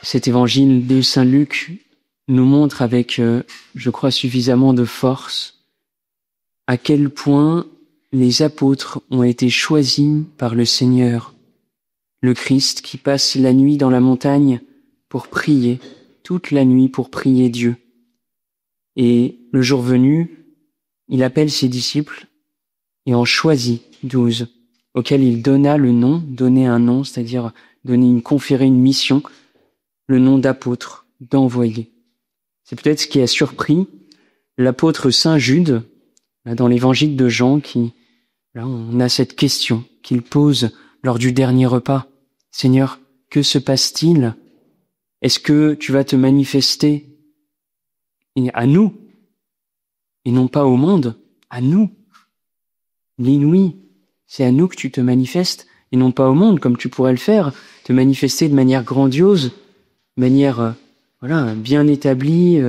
Cet évangile de Saint Luc nous montre avec, je crois, suffisamment de force à quel point les apôtres ont été choisis par le Seigneur, le Christ qui passe la nuit dans la montagne pour prier, toute la nuit pour prier Dieu. Et le jour venu, il appelle ses disciples et en choisit 12, auxquels il donna le nom, donner un nom, c'est-à-dire conférer une mission, le nom d'apôtre, d'envoyé. C'est peut-être ce qui a surpris l'apôtre Saint Jude, là, dans l'évangile de Jean, là, on a cette question qu'il pose lors du dernier repas. Seigneur, que se passe-t-il? Est-ce que tu vas te manifester à nous, et non pas au monde, à nous? Oui, c'est à nous que tu te manifestes, et non pas au monde, comme tu pourrais le faire, te manifester de manière grandiose, de manière bien établie,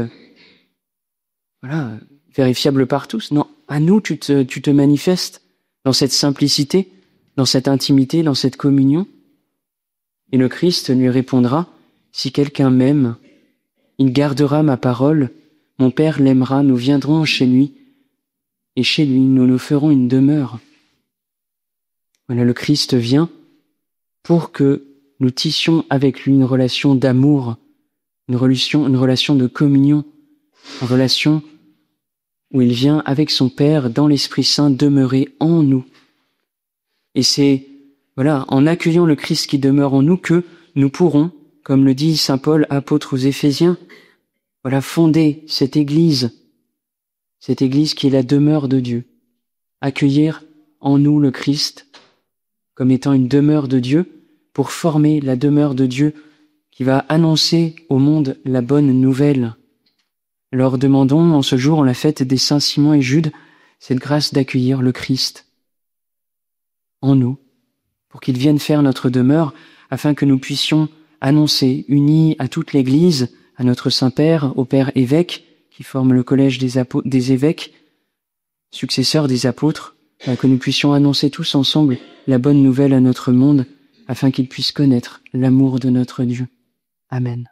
vérifiable par tous. Non, à nous tu te manifestes dans cette simplicité, dans cette intimité, dans cette communion. Et le Christ lui répondra, si quelqu'un m'aime, il gardera ma parole, mon Père l'aimera, nous viendrons chez lui, et chez lui nous nous ferons une demeure. Voilà, le Christ vient pour que nous tissions avec lui une relation d'amour, une relation de communion, une relation où il vient avec son Père dans l'Esprit Saint demeurer en nous. Et c'est en accueillant le Christ qui demeure en nous que nous pourrons, comme le dit saint Paul, apôtre aux Éphésiens, fonder cette Église qui est la demeure de Dieu, accueillir en nous le Christ comme étant une demeure de Dieu pour former la demeure de Dieu qui va annoncer au monde la bonne nouvelle. Alors demandons en ce jour, en la fête des saints Simon et Jude, cette grâce d'accueillir le Christ en nous, pour qu'il vienne faire notre demeure, afin que nous puissions annoncer, unis à toute l'Église, à notre Saint-Père, au Père évêque, qui forme le collège des évêques, successeurs des apôtres, que nous puissions annoncer tous ensemble la bonne nouvelle à notre monde, afin qu'il puisse connaître l'amour de notre Dieu. Amen.